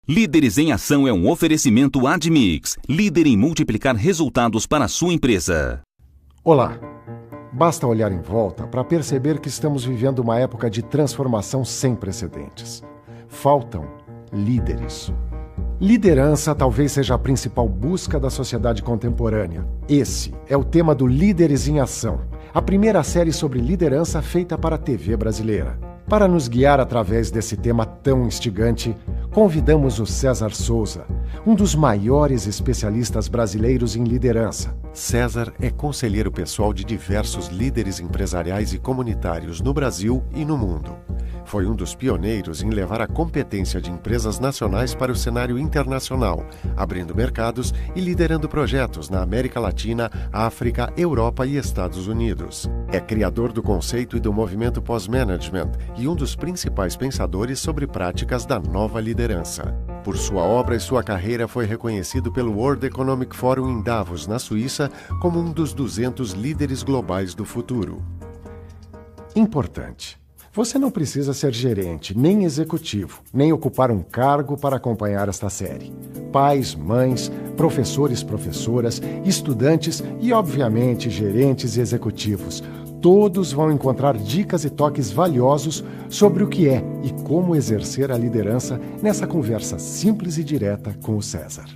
Líderes em Ação é um oferecimento Admix, líder em multiplicar resultados para a sua empresa. Olá! Basta olhar em volta para perceber que estamos vivendo uma época de transformação sem precedentes. Faltam líderes. Liderança talvez seja a principal busca da sociedade contemporânea. Esse é o tema do Líderes em Ação, a primeira série sobre liderança feita para a TV brasileira. Para nos guiar através desse tema tão instigante, convidamos o César Souza, um dos maiores especialistas brasileiros em liderança. César é conselheiro pessoal de diversos líderes empresariais e comunitários no Brasil e no mundo. Foi um dos pioneiros em levar a competência de empresas nacionais para o cenário internacional, abrindo mercados e liderando projetos na América Latina, África, Europa e Estados Unidos. É criador do conceito e do movimento pós-management e um dos principais pensadores sobre práticas da nova liderança. Por sua obra e sua carreira, foi reconhecido pelo World Economic Forum em Davos, na Suíça, como um dos 200 líderes globais do futuro. Importante. Você não precisa ser gerente, nem executivo, nem ocupar um cargo para acompanhar esta série. Pais, mães, professores, professoras, estudantes e, obviamente, gerentes e executivos. Todos vão encontrar dicas e toques valiosos sobre o que é e como exercer a liderança nessa conversa simples e direta com o César.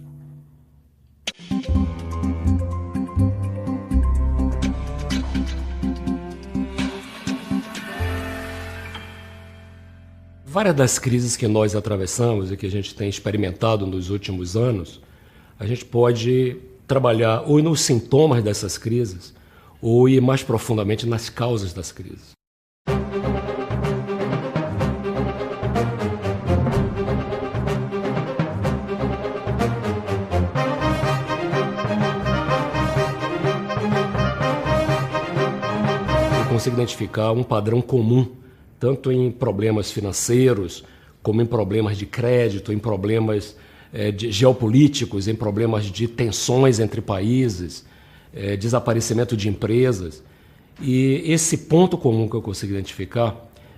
Várias das crises que nós atravessamos e que a gente tem experimentado nos últimos anos, a gente pode trabalhar ou nos sintomas dessas crises ou ir mais profundamente nas causas das crises. Eu consigo identificar um padrão comum tanto em problemas financeiros, como em problemas de crédito, em problemas geopolíticos, em problemas de tensões entre países, desaparecimento de empresas. E esse ponto comum que eu consigo identificar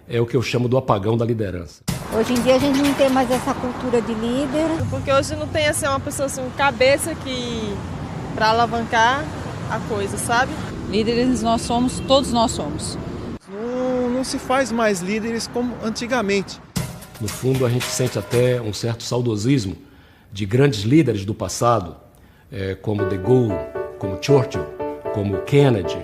é o que eu chamo do apagão da liderança. Hoje em dia a gente não tem mais essa cultura de líder. Porque hoje não tem assim, uma pessoa assim, cabeça que para alavancar a coisa, sabe? Líderes nós somos, todos nós somos. Não se faz mais líderes como antigamente. No fundo, a gente sente até um certo saudosismo de grandes líderes do passado, como De Gaulle, como Churchill, como Kennedy,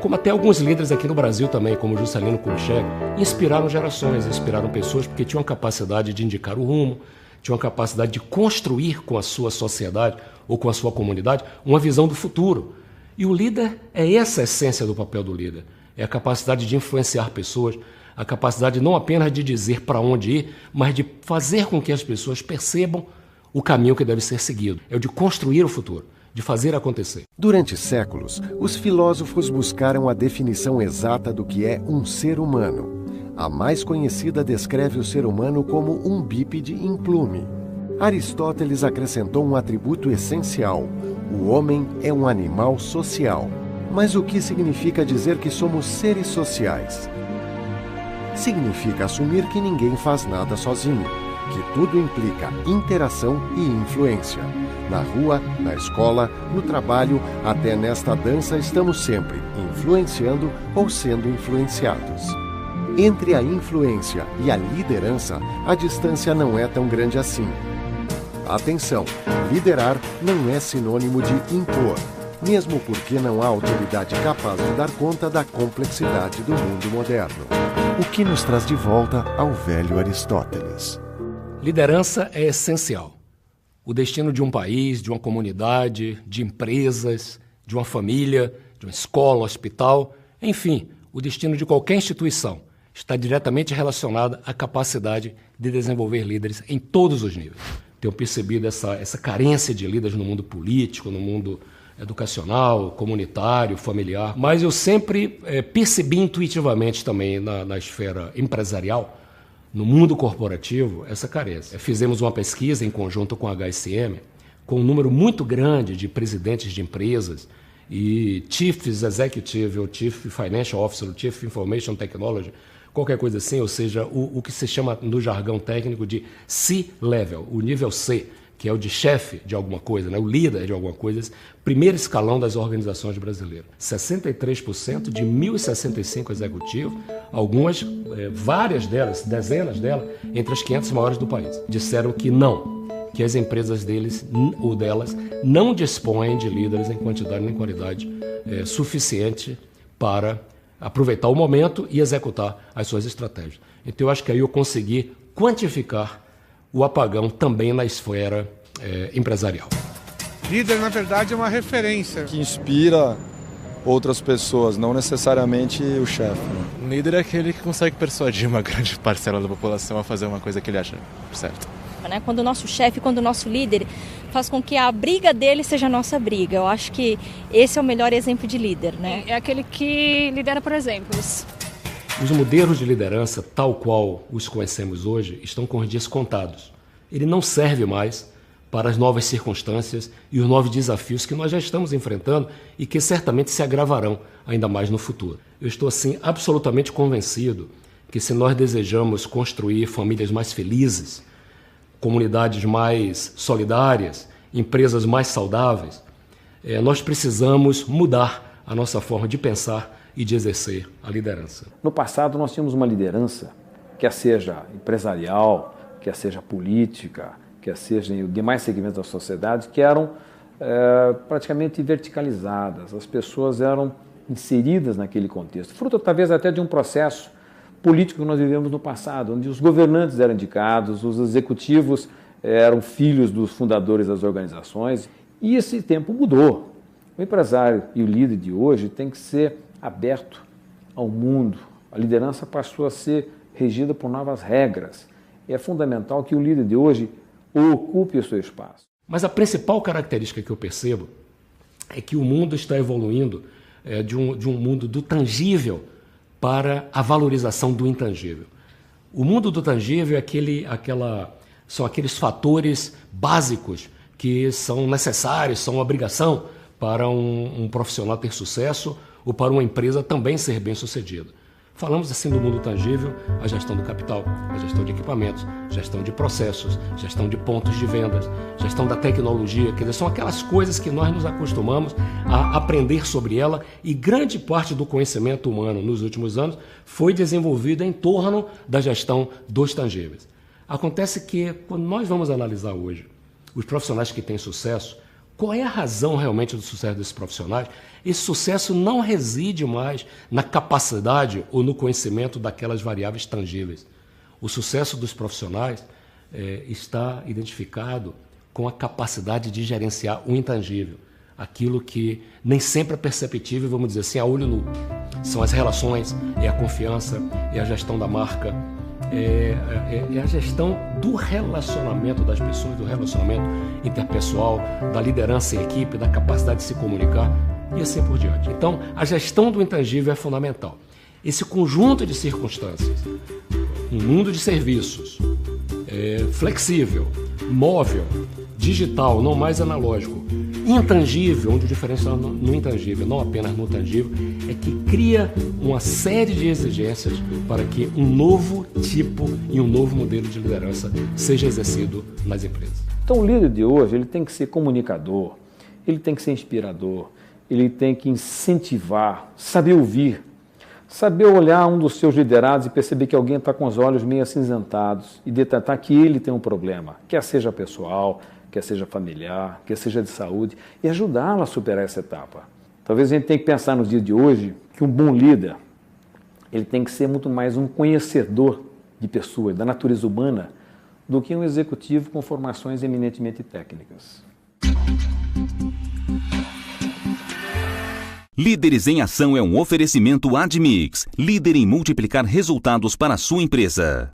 como até alguns líderes aqui no Brasil também, como Juscelino Kubitschek, inspiraram gerações, inspiraram pessoas porque tinham a capacidade de indicar o rumo, tinham a capacidade de construir com a sua sociedade ou com a sua comunidade uma visão do futuro. E o líder é essa a essência do papel do líder. É a capacidade de influenciar pessoas, a capacidade não apenas de dizer para onde ir, mas de fazer com que as pessoas percebam o caminho que deve ser seguido. É o de construir o futuro, de fazer acontecer. Durante séculos, os filósofos buscaram a definição exata do que é um ser humano. A mais conhecida descreve o ser humano como um bípede implume. Aristóteles acrescentou um atributo essencial: o homem é um animal social. Mas o que significa dizer que somos seres sociais? Significa assumir que ninguém faz nada sozinho, que tudo implica interação e influência. Na rua, na escola, no trabalho, até nesta dança estamos sempre influenciando ou sendo influenciados. Entre a influência e a liderança, a distância não é tão grande assim. Atenção, liderar não é sinônimo de impor. Mesmo porque não há autoridade capaz de dar conta da complexidade do mundo moderno. O que nos traz de volta ao velho Aristóteles. Liderança é essencial. O destino de um país, de uma comunidade, de empresas, de uma família, de uma escola, um hospital, enfim, o destino de qualquer instituição está diretamente relacionado à capacidade de desenvolver líderes em todos os níveis. Tenho percebido essa carência de líderes no mundo político, no mundo educacional, comunitário, familiar, mas eu sempre percebi intuitivamente também na esfera empresarial, no mundo corporativo, essa carência. Fizemos uma pesquisa em conjunto com a HSM, com um número muito grande de presidentes de empresas e Chief Executive ou Chief Financial Officer, Chief Information Technology, qualquer coisa assim, ou seja, o que se chama no jargão técnico de C-level, o nível C, que é o de chefe de alguma coisa, né? O líder de alguma coisa, esse primeiro escalão das organizações brasileiras. 63% de 1.065 executivos, várias delas, dezenas delas, entre as 500 maiores do país, disseram que não, que as empresas deles ou delas não dispõem de líderes em quantidade nem qualidade suficiente para aproveitar o momento e executar as suas estratégias. Então eu acho que aí eu consegui quantificar o apagão também na esfera empresarial. Líder, na verdade, é uma referência. Que inspira outras pessoas, não necessariamente o chefe. Um líder é aquele que consegue persuadir uma grande parcela da população a fazer uma coisa que ele acha certo. Quando o nosso chefe, quando o nosso líder faz com que a briga dele seja a nossa briga. Eu acho que esse é o melhor exemplo de líder, né? É aquele que lidera por exemplos. Os modelos de liderança, tal qual os conhecemos hoje, estão com os dias contados. Ele não serve mais para as novas circunstâncias e os novos desafios que nós já estamos enfrentando e que certamente se agravarão ainda mais no futuro. Eu estou, assim, absolutamente convencido que se nós desejamos construir famílias mais felizes, comunidades mais solidárias, empresas mais saudáveis, nós precisamos mudar a nossa forma de pensar e de exercer a liderança. No passado nós tínhamos uma liderança, quer seja empresarial, quer seja política, quer seja em demais segmentos da sociedade, que eram praticamente verticalizadas. As pessoas eram inseridas naquele contexto, fruto talvez até de um processo político que nós vivemos no passado, onde os governantes eram indicados, os executivos eram filhos dos fundadores das organizações, e esse tempo mudou. O empresário e o líder de hoje tem que ser aberto ao mundo. A liderança passou a ser regida por novas regras. É fundamental que o líder de hoje ocupe o seu espaço. Mas a principal característica que eu percebo é que o mundo está evoluindo de um mundo do tangível para a valorização do intangível. O mundo do tangível são aqueles fatores básicos que são necessários, são obrigação para um profissional ter sucesso ou para uma empresa também ser bem-sucedida. Falamos assim do mundo tangível, a gestão do capital, a gestão de equipamentos, gestão de processos, gestão de pontos de vendas, gestão da tecnologia, quer dizer, são aquelas coisas que nós nos acostumamos a aprender sobre ela e grande parte do conhecimento humano nos últimos anos foi desenvolvida em torno da gestão dos tangíveis. Acontece que, quando nós vamos analisar hoje os profissionais que têm sucesso, qual é a razão realmente do sucesso desses profissionais? Esse sucesso não reside mais na capacidade ou no conhecimento daquelas variáveis tangíveis. O sucesso dos profissionais está identificado com a capacidade de gerenciar o intangível, aquilo que nem sempre é perceptível, vamos dizer assim, a olho nu. São as relações, é a confiança, é a gestão da marca, é a gestão do relacionamento das pessoas, do relacionamento interpessoal, da liderança em equipe, da capacidade de se comunicar e assim por diante. Então, a gestão do intangível é fundamental. Esse conjunto de circunstâncias, um mundo de serviços, flexível, móvel, digital, não mais analógico, intangível, onde o diferencial no intangível, não apenas no tangível, é que cria uma série de exigências para que um novo tipo e um novo modelo de liderança seja exercido nas empresas. Então o líder de hoje ele tem que ser comunicador, ele tem que ser inspirador, ele tem que incentivar, saber ouvir, saber olhar um dos seus liderados e perceber que alguém está com os olhos meio acinzentados e detectar que ele tem um problema, quer seja pessoal, quer seja familiar, quer seja de saúde, e ajudá-lo a superar essa etapa. Talvez a gente tenha que pensar nos dias de hoje que um bom líder ele tem que ser muito mais um conhecedor de pessoas, da natureza humana, do que um executivo com formações eminentemente técnicas. Líderes em Ação é um oferecimento Admix, líder em multiplicar resultados para a sua empresa.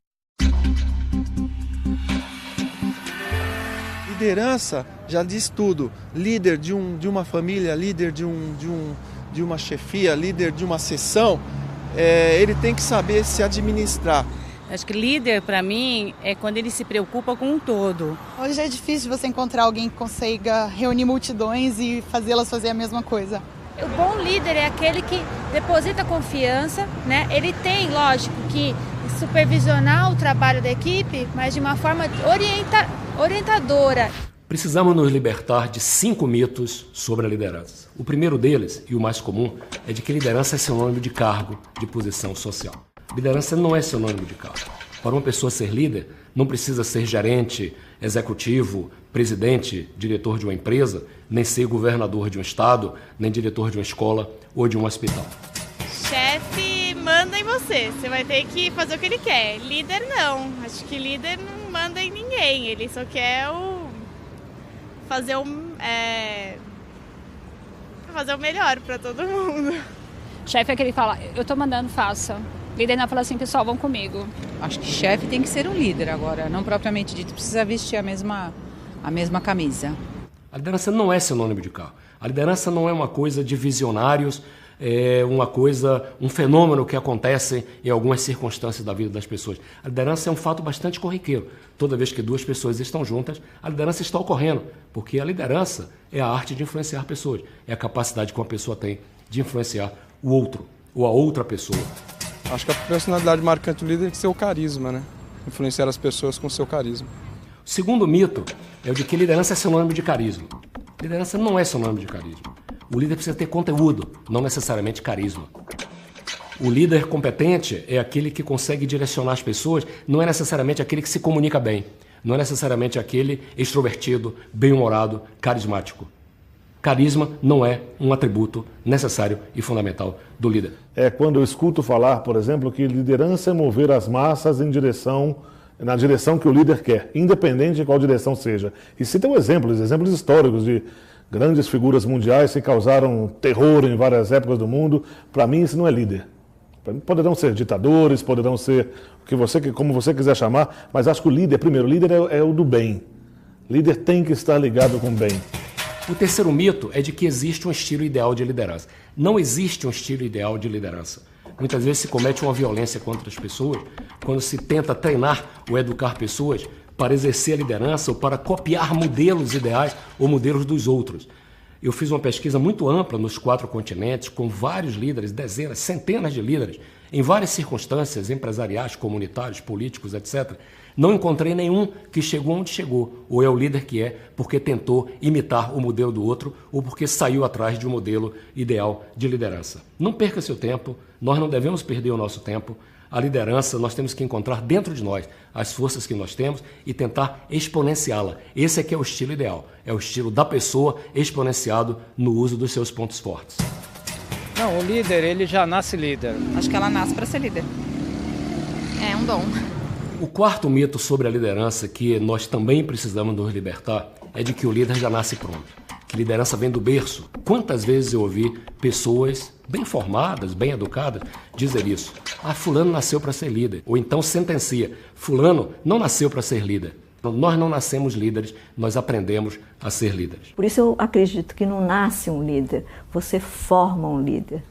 Liderança já diz tudo. Líder de uma família, líder de uma chefia, líder de uma seção, ele tem que saber se administrar. Acho que líder, para mim, é quando ele se preocupa com um todo. Hoje é difícil você encontrar alguém que consiga reunir multidões e fazê-las fazer a mesma coisa. O bom líder é aquele que deposita confiança, né? Ele tem, lógico, que supervisionar o trabalho da equipe, mas de uma forma orientadora. Precisamos nos libertar de 5 mitos sobre a liderança. O primeiro deles, e o mais comum, é de que liderança é sinônimo de cargo, de posição social. Liderança não é sinônimo de cargo. Para uma pessoa ser líder, não precisa ser gerente, executivo, presidente, diretor de uma empresa, nem ser governador de um estado, nem diretor de uma escola ou de um hospital. Chefe manda em você, você vai ter que fazer o que ele quer. Líder não, acho que líder não manda em ninguém, ele só quer fazer o melhor para todo mundo. Chefe é aquele que fala, eu tô mandando, faça. Líder não fala assim, pessoal, vão comigo. Acho que chefe tem que ser um líder agora, não propriamente dito, precisa vestir a mesma camisa. A liderança não é sinônimo de cargo. A liderança não é uma coisa de visionários, é um fenômeno que acontece em algumas circunstâncias da vida das pessoas. A liderança é um fato bastante corriqueiro. Toda vez que 2 pessoas estão juntas, a liderança está ocorrendo, porque a liderança é a arte de influenciar pessoas, é a capacidade que uma pessoa tem de influenciar o outro ou a outra pessoa. Acho que a personalidade marcante do líder tem que ser o carisma, né? Influenciar as pessoas com o seu carisma. O segundo mito é o de que liderança é sinônimo de carisma. Liderança não é sinônimo de carisma. O líder precisa ter conteúdo, não necessariamente carisma. O líder competente é aquele que consegue direcionar as pessoas, não é necessariamente aquele que se comunica bem, não é necessariamente aquele extrovertido, bem-humorado, carismático. Carisma não é um atributo necessário e fundamental do líder. É quando eu escuto falar, por exemplo, que liderança é mover as massas na direção que o líder quer, independente de qual direção seja. E citam exemplos históricos de grandes figuras mundiais que causaram terror em várias épocas do mundo. Para mim, isso não é líder. Poderão ser ditadores, poderão ser como você quiser chamar, mas acho que primeiro, o líder é o do bem. Líder tem que estar ligado com o bem. O terceiro mito é de que existe um estilo ideal de liderança. Não existe um estilo ideal de liderança. Muitas vezes se comete uma violência contra as pessoas quando se tenta treinar ou educar pessoas para exercer a liderança ou para copiar modelos ideais ou modelos dos outros. Eu fiz uma pesquisa muito ampla nos 4 continentes, com vários líderes, dezenas, centenas de líderes, em várias circunstâncias empresariais, comunitários, políticos, etc. Não encontrei nenhum que chegou onde chegou, ou é o líder que é porque tentou imitar o modelo do outro, ou porque saiu atrás de um modelo ideal de liderança. Não perca seu tempo, nós não devemos perder o nosso tempo. A liderança nós temos que encontrar dentro de nós as forças que nós temos e tentar exponenciá-la. Esse é que é o estilo ideal, é o estilo da pessoa exponenciado no uso dos seus pontos fortes. Não, o líder, ele já nasce líder. Acho que ela nasce para ser líder. É um dom. O quarto mito sobre a liderança que nós também precisamos nos libertar é de que o líder já nasce pronto, que liderança vem do berço. Quantas vezes eu ouvi pessoas bem formadas, bem educadas, dizer isso? Fulano nasceu para ser líder. Ou então sentencia, fulano não nasceu para ser líder. Nós não nascemos líderes, nós aprendemos a ser líderes. Por isso eu acredito que não nasce um líder, você forma um líder.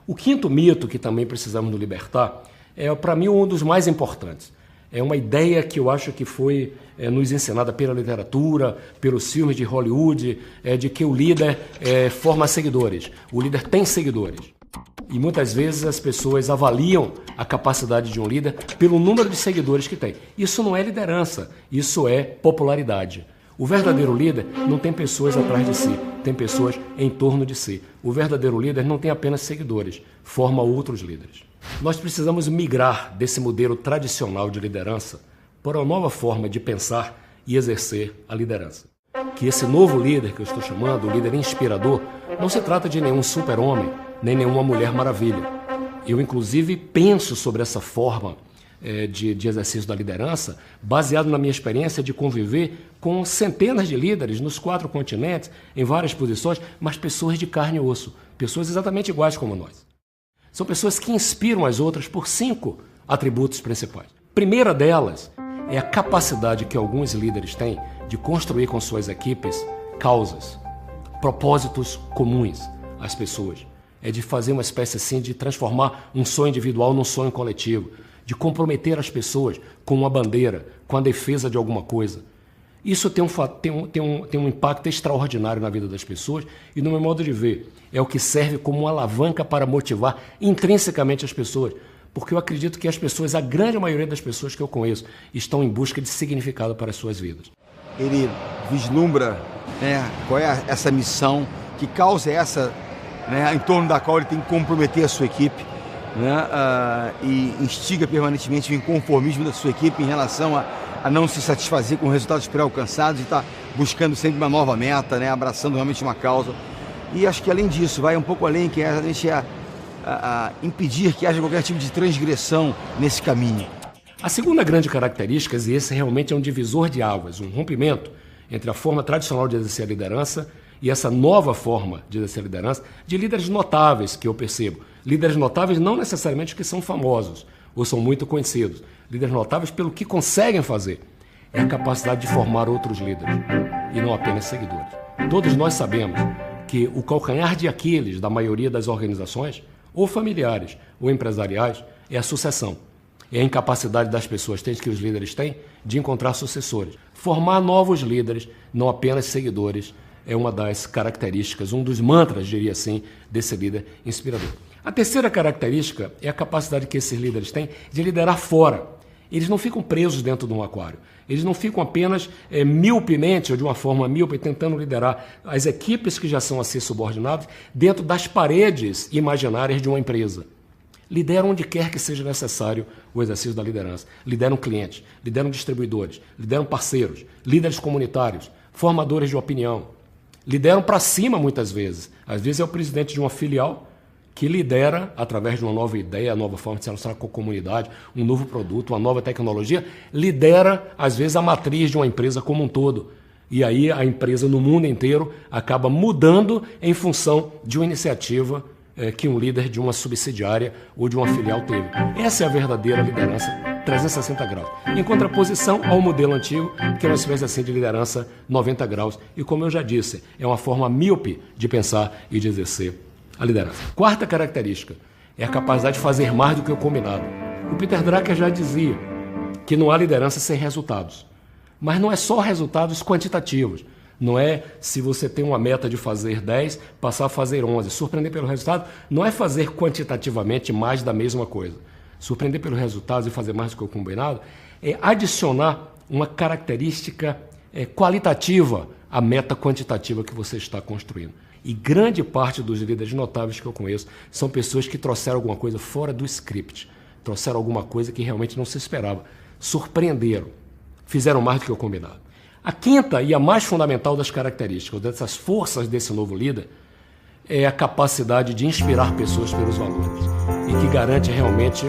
O quinto mito que também precisamos nos libertar é, para mim, um dos mais importantes. É uma ideia que eu acho que foi nos ensinada pela literatura, pelos filmes de Hollywood, de que o líder forma seguidores. O líder tem seguidores. E muitas vezes as pessoas avaliam a capacidade de um líder pelo número de seguidores que tem. Isso não é liderança, isso é popularidade. O verdadeiro líder não tem pessoas atrás de si, tem pessoas em torno de si. O verdadeiro líder não tem apenas seguidores, forma outros líderes. Nós precisamos migrar desse modelo tradicional de liderança para uma nova forma de pensar e exercer a liderança. Que esse novo líder que eu estou chamando, o líder inspirador, não se trata de nenhum super-homem, nem nenhuma mulher maravilha. Eu, inclusive, penso sobre essa forma de exercício da liderança, baseado na minha experiência de conviver com centenas de líderes nos 4 continentes, em várias posições, mas pessoas de carne e osso, pessoas exatamente iguais como nós. São pessoas que inspiram as outras por 5 atributos principais. Primeira delas é a capacidade que alguns líderes têm de construir com suas equipes causas, propósitos comuns às pessoas. É de fazer uma espécie assim de transformar um sonho individual num sonho coletivo, de comprometer as pessoas com uma bandeira, com a defesa de alguma coisa. Isso tem um impacto extraordinário na vida das pessoas e, no meu modo de ver, é o que serve como uma alavanca para motivar intrinsecamente as pessoas. Porque eu acredito que as pessoas, a grande maioria das pessoas que eu conheço, estão em busca de significado para as suas vidas. Ele vislumbra, né, qual é essa missão, que causa essa, né, em torno da qual ele tem que comprometer a sua equipe, né, e instiga permanentemente o inconformismo da sua equipe em relação a não se satisfazer com resultados pré-alcançados e estar buscando sempre uma nova meta, né, abraçando realmente uma causa. E acho que além disso, vai um pouco além, que a gente impedir que haja qualquer tipo de transgressão nesse caminho. A segunda grande característica, e esse realmente é um divisor de águas, um rompimento entre a forma tradicional de exercer a liderança e essa nova forma de exercer a liderança, de líderes notáveis que eu percebo. Líderes notáveis não necessariamente que são famosos ou são muito conhecidos. Líderes notáveis pelo que conseguem fazer. É a capacidade de formar outros líderes e não apenas seguidores. Todos nós sabemos que o calcanhar de Aquiles da maioria das organizações, ou familiares ou empresariais, é a sucessão. É a incapacidade das pessoas, que os líderes têm, de encontrar sucessores. Formar novos líderes, não apenas seguidores, é uma das características, um dos mantras, diria assim, desse líder inspirador. A terceira característica é a capacidade que esses líderes têm de liderar fora. Eles não ficam presos dentro de um aquário. Eles não ficam apenas miopemente, ou de uma forma míope, tentando liderar as equipes que já são a ser subordinadas dentro das paredes imaginárias de uma empresa. Lideram onde quer que seja necessário o exercício da liderança. Lideram clientes, lideram distribuidores, lideram parceiros, líderes comunitários, formadores de opinião. Lideram para cima muitas vezes. Às vezes é o presidente de uma filial que lidera, através de uma nova ideia, nova forma de se relacionar com a comunidade, um novo produto, uma nova tecnologia, lidera, às vezes, a matriz de uma empresa como um todo. E aí a empresa, no mundo inteiro, acaba mudando em função de uma iniciativa que um líder de uma subsidiária ou de uma filial teve. Essa é a verdadeira liderança 360 graus. Em contraposição ao modelo antigo, que é uma espécie assim de liderança 90 graus. E como eu já disse, é uma forma míope de pensar e de exercer a liderança. Quarta característica é a capacidade de fazer mais do que o combinado. O Peter Drucker já dizia que não há liderança sem resultados. Mas não é só resultados quantitativos. Não é se você tem uma meta de fazer 10, passar a fazer 11. Surpreender pelo resultado não é fazer quantitativamente mais da mesma coisa. Surpreender pelos resultados e fazer mais do que o combinado é adicionar uma característica qualitativa à meta quantitativa que você está construindo. E grande parte dos líderes notáveis que eu conheço são pessoas que trouxeram alguma coisa fora do script, trouxeram alguma coisa que realmente não se esperava, surpreenderam, fizeram mais do que o combinado. A quinta e a mais fundamental das características, dessas forças desse novo líder, é a capacidade de inspirar pessoas pelos valores e que garante realmente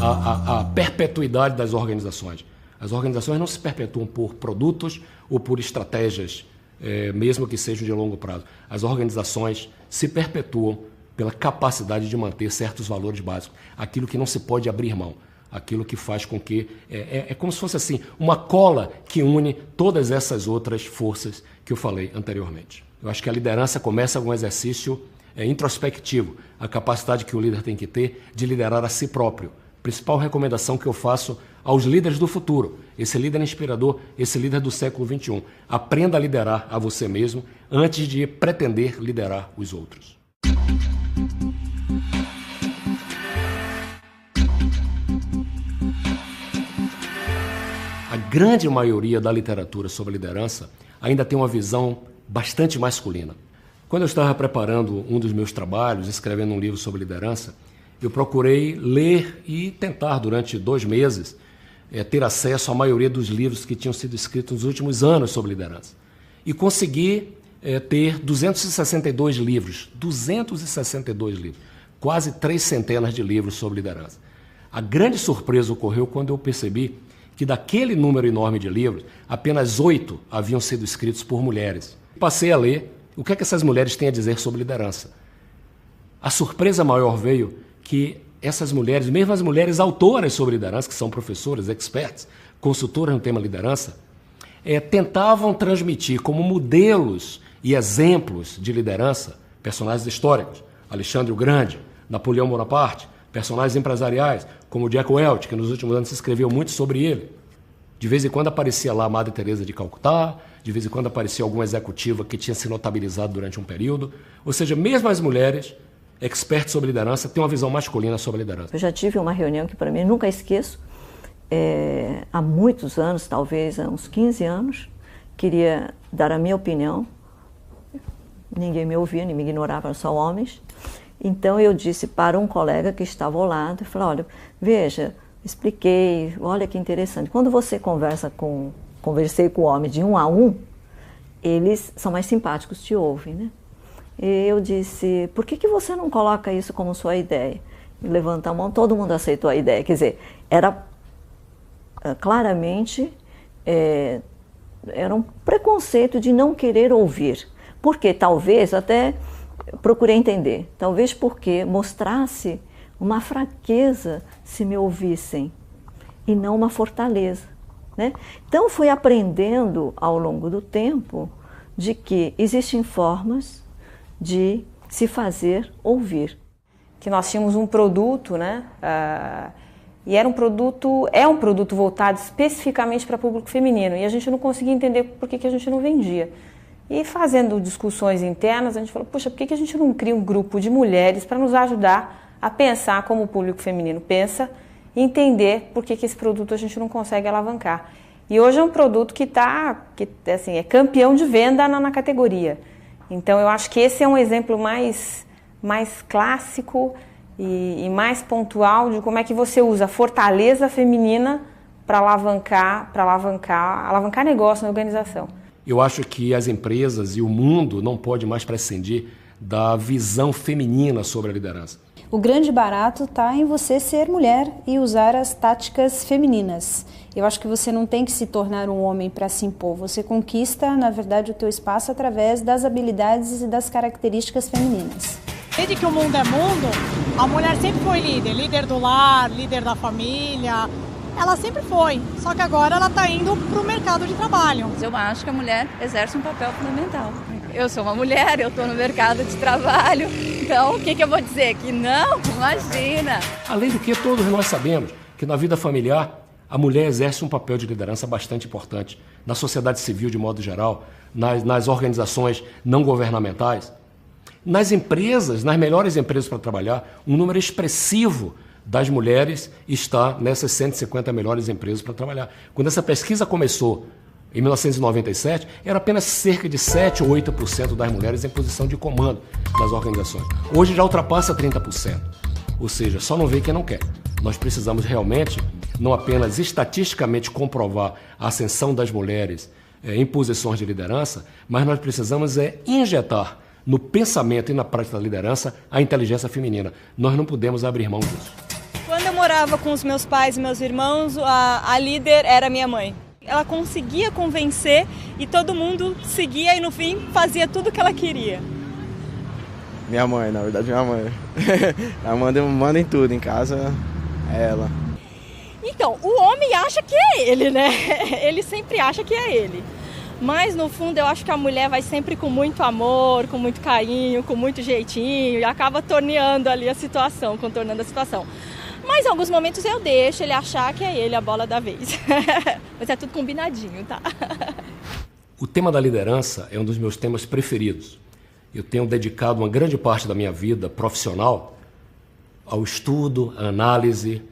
a perpetuidade das organizações. As organizações não se perpetuam por produtos ou por estratégias, mesmo que sejam de longo prazo. As organizações se perpetuam pela capacidade de manter certos valores básicos, aquilo que não se pode abrir mão, aquilo que faz com que... É como se fosse assim, uma cola que une todas essas outras forças que eu falei anteriormente. Eu acho que a liderança começa com um exercício introspectivo, a capacidade que o líder tem que ter de liderar a si próprio. Principal recomendação que eu faço aos líderes do futuro, esse líder inspirador, esse líder do século XXI. Aprenda a liderar a você mesmo antes de pretender liderar os outros. A grande maioria da literatura sobre liderança ainda tem uma visão bastante masculina. Quando eu estava preparando um dos meus trabalhos, escrevendo um livro sobre liderança, eu procurei ler e tentar, durante 2 meses, ter acesso à maioria dos livros que tinham sido escritos nos últimos anos sobre liderança. E consegui ter 262 livros, 262 livros, quase 300 de livros sobre liderança. A grande surpresa ocorreu quando eu percebi que daquele número enorme de livros, apenas 8 haviam sido escritos por mulheres. Passei a ler o que essas mulheres têm a dizer sobre liderança. A surpresa maior veio que essas mulheres, mesmo as mulheres autoras sobre liderança, que são professoras, experts, consultoras no tema liderança, tentavam transmitir como modelos e exemplos de liderança personagens históricos, Alexandre o Grande, Napoleão Bonaparte, personagens empresariais, como Jack Welch, que nos últimos anos se escreveu muito sobre ele, De vez em quando aparecia lá a Madre Teresa de Calcutá, de vez em quando aparecia alguma executiva que tinha se notabilizado durante um período. Ou seja, mesmo as mulheres, expertas sobre liderança, têm uma visão masculina sobre a liderança. Eu já tive uma reunião que, para mim, nunca esqueço, há muitos anos, talvez há uns 15 anos, queria dar a minha opinião. Ninguém me ouvia, nem me ignorava, eram só homens. Então eu disse para um colega que estava ao lado, falei, olha, veja, expliquei, olha que interessante. Quando você conversei com o homem de 1 a 1, eles são mais simpáticos, te ouvem, né? E eu disse, por que você não coloca isso como sua ideia? E levanta a mão, todo mundo aceitou a ideia. Quer dizer, era claramente, era um preconceito de não querer ouvir. Porque talvez, até procurei entender, talvez porque mostrasse uma fraqueza se me ouvissem e não uma fortaleza, né? Então fui aprendendo ao longo do tempo de que existem formas de se fazer ouvir. Que nós tínhamos um produto, né? E é um produto voltado especificamente para público feminino e a gente não conseguia entender por que a gente não vendia. E fazendo discussões internas, a gente falou, poxa, por que a gente não cria um grupo de mulheres para nos ajudar a pensar como o público feminino pensa e entender por que esse produto a gente não consegue alavancar. E hoje é um produto que assim, é campeão de venda na categoria. Então eu acho que esse é um exemplo mais clássico e mais pontual de como é que você usa a fortaleza feminina para alavancar negócio na organização. Eu acho que as empresas e o mundo não pode mais prescindir da visão feminina sobre a liderança. O grande barato está em você ser mulher e usar as táticas femininas. Eu acho que você não tem que se tornar um homem para se impor. Você conquista, na verdade, o teu espaço através das habilidades e das características femininas. Desde que o mundo é mundo, a mulher sempre foi líder do lar, líder da família. Ela sempre foi, só que agora ela está indo para o mercado de trabalho. Eu acho que a mulher exerce um papel fundamental. Eu sou uma mulher, eu estou no mercado de trabalho, então o que eu vou dizer? Que não? Imagina! Além do que, todos nós sabemos que na vida familiar a mulher exerce um papel de liderança bastante importante. Na sociedade civil, de modo geral, nas organizações não governamentais, nas empresas, nas melhores empresas para trabalhar, um número expressivo das mulheres está nessas 150 melhores empresas para trabalhar. Quando essa pesquisa começou, em 1997, era apenas cerca de 7 ou 8% das mulheres em posição de comando nas organizações. Hoje já ultrapassa 30%. Ou seja, só não vê quem não quer. Nós precisamos realmente, não apenas estatisticamente comprovar a ascensão das mulheres em posições de liderança, mas nós precisamos injetar no pensamento e na prática da liderança a inteligência feminina. Nós não podemos abrir mão disso. Quando eu morava com os meus pais e meus irmãos, a líder era minha mãe. Ela conseguia convencer e todo mundo seguia e no fim fazia tudo o que ela queria. Minha mãe, na verdade, minha mãe. Ela manda em tudo, em casa é ela. Então, o homem acha que é ele, né? Ele sempre acha que é ele. Mas, no fundo, eu acho que a mulher vai sempre com muito amor, com muito carinho, com muito jeitinho e acaba torneando ali a situação, contornando a situação. Mas em alguns momentos eu deixo ele achar que é ele a bola da vez. Mas é tudo combinadinho, tá? O tema da liderança é um dos meus temas preferidos. Eu tenho dedicado uma grande parte da minha vida profissional ao estudo, à análise,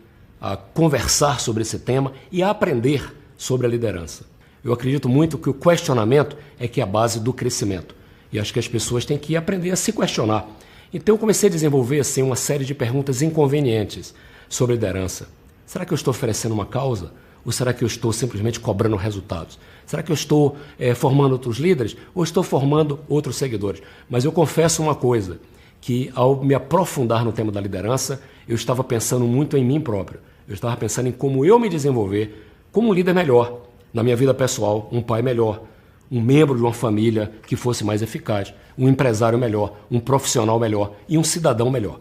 a conversar sobre esse tema e a aprender sobre a liderança. Eu acredito muito que o questionamento é que é a base do crescimento. E acho que as pessoas têm que aprender a se questionar. Então eu comecei a desenvolver assim, uma série de perguntas inconvenientes sobre liderança. Será que eu estou oferecendo uma causa? Ou será que eu estou simplesmente cobrando resultados? Será que eu estou formando outros líderes? Ou estou formando outros seguidores? Mas eu confesso uma coisa, que ao me aprofundar no tema da liderança, eu estava pensando muito em mim próprio. Eu estava pensando em como eu me desenvolver como um líder melhor, na minha vida pessoal, um pai melhor, um membro de uma família que fosse mais eficaz, um empresário melhor, um profissional melhor e um cidadão melhor.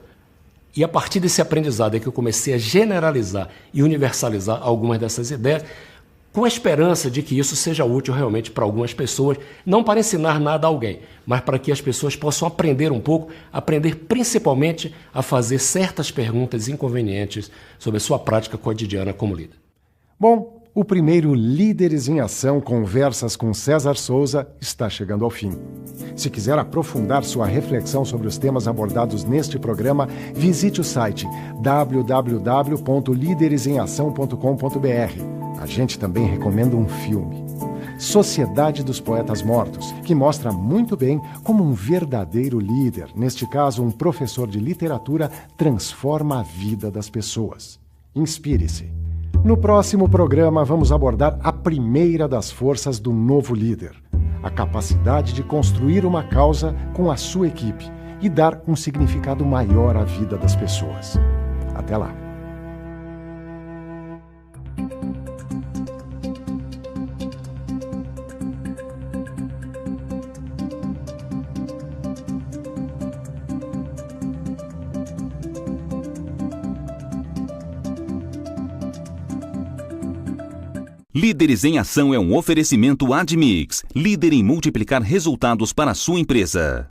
E a partir desse aprendizado é que eu comecei a generalizar e universalizar algumas dessas ideias, com a esperança de que isso seja útil realmente para algumas pessoas, não para ensinar nada a alguém, mas para que as pessoas possam aprender um pouco, aprender principalmente a fazer certas perguntas inconvenientes sobre a sua prática cotidiana como líder. Bom, O primeiro Líderes em Ação Conversas com César Souza está chegando ao fim. Se quiser aprofundar sua reflexão sobre os temas abordados neste programa, visite o site www.lideresemAção.com.br. A gente também recomenda um filme, Sociedade dos Poetas Mortos, que mostra muito bem como um verdadeiro líder, neste caso um professor de literatura, transforma a vida das pessoas. Inspire-se. No próximo programa, vamos abordar a primeira das forças do novo líder, a capacidade de construir uma causa com a sua equipe e dar um significado maior à vida das pessoas. Até lá! Líderes em Ação é um oferecimento Admix, líder em multiplicar resultados para a sua empresa.